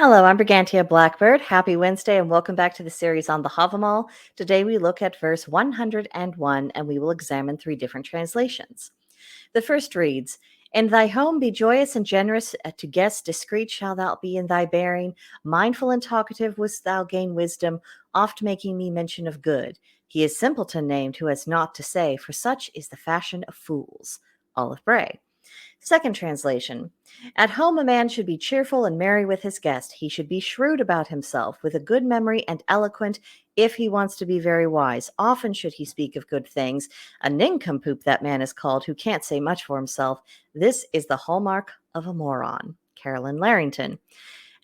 Hello, I'm Brigantia Blackbird. Happy Wednesday and welcome back to the series on the Havamal. Today we look at verse 101 and we will examine three different translations. The first reads, "In thy home be joyous and generous, to guests discreet shall thou be in thy bearing, mindful and talkative wouldst thou gain wisdom, oft making me mention of good. He is simpleton named who has naught to say, for such is the fashion of fools." Olive Bray. Second translation. At home, a man should be cheerful and merry with his guest. He should be shrewd about himself, with a good memory and eloquent if he wants to be very wise. Often should he speak of good things. A nincompoop that man is called, who can't say much for himself. This is the hallmark of a moron. Carolyn Larrington.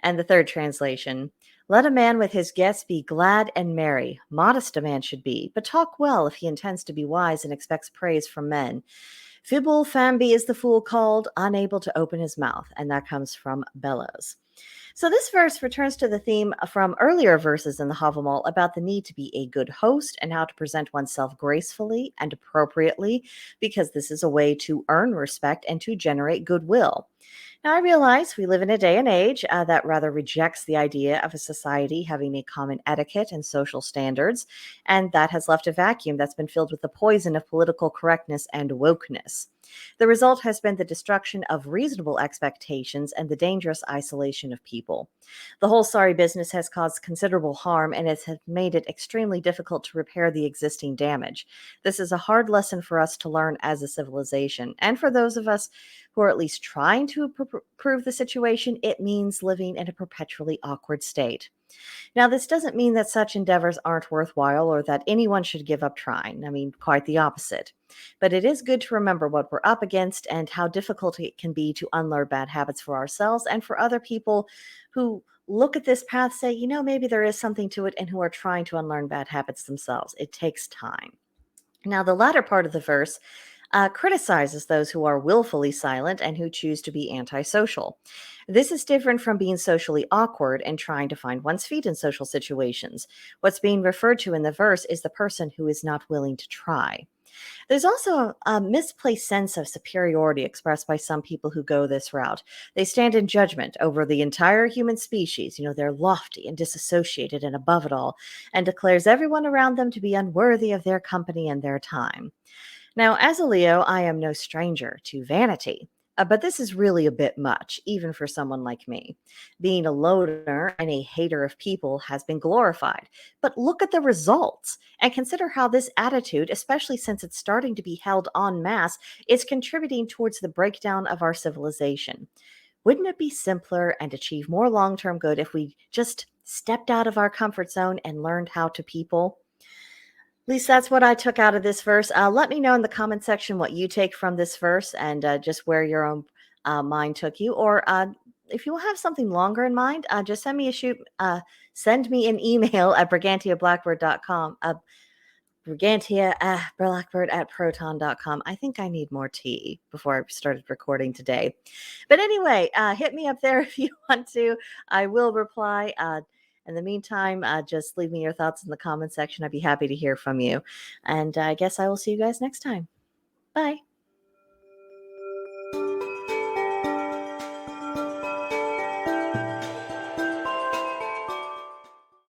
And the third translation. Let a man with his guests be glad and merry. Modest a man should be, but talk well if he intends to be wise and expects praise from men. Fibul fambi is the fool called, unable to open his mouth. And that comes from Bellows. So this verse returns to the theme from earlier verses in the Havamal about the need to be a good host and how to present oneself gracefully and appropriately, because this is a way to earn respect and to generate goodwill. Now, I realize we live in a day and age that rather rejects the idea of a society having a common etiquette and social standards, and that has left a vacuum that's been filled with the poison of political correctness and wokeness. The result has been the destruction of reasonable expectations and the dangerous isolation of people. The whole sorry business has caused considerable harm and it has made it extremely difficult to repair the existing damage. This is a hard lesson for us to learn as a civilization, and for those of us who are at least trying to improve the situation, it means living in a perpetually awkward state. Now, this doesn't mean that such endeavors aren't worthwhile or that anyone should give up trying. I mean, quite the opposite. But it is good to remember what we're up against and how difficult it can be to unlearn bad habits for ourselves and for other people who look at this path, say, maybe there is something to it, and who are trying to unlearn bad habits themselves. It takes time. Now, the latter part of the verse criticizes those who are willfully silent and who choose to be antisocial. This is different from being socially awkward and trying to find one's feet in social situations. What's being referred to in the verse is the person who is not willing to try. There's also a misplaced sense of superiority expressed by some people who go this route. They stand in judgment over the entire human species. They're lofty and disassociated and above it all, and declares everyone around them to be unworthy of their company and their time. Now, as a Leo, I am no stranger to vanity. But this is really a bit much, even for someone like me. Being a loner and a hater of people has been glorified. But look at the results and consider how this attitude, especially since it's starting to be held en masse, is contributing towards the breakdown of our civilization. Wouldn't it be simpler and achieve more long-term good if we just stepped out of our comfort zone and learned how to people? At least that's what I took out of this verse. Let me know in the comment section what you take from this verse and just where your own mind took you. Or if you have something longer in mind, just send me a shoot. Send me an email at brigantiablackbird.com. Brigantia Blackbird at proton.com. I think I need more tea before I started recording today. But anyway, hit me up there if you want to. I will reply. In the meantime, just leave me your thoughts in the comment section. I'd be happy to hear from you. And I guess I will see you guys next time. Bye.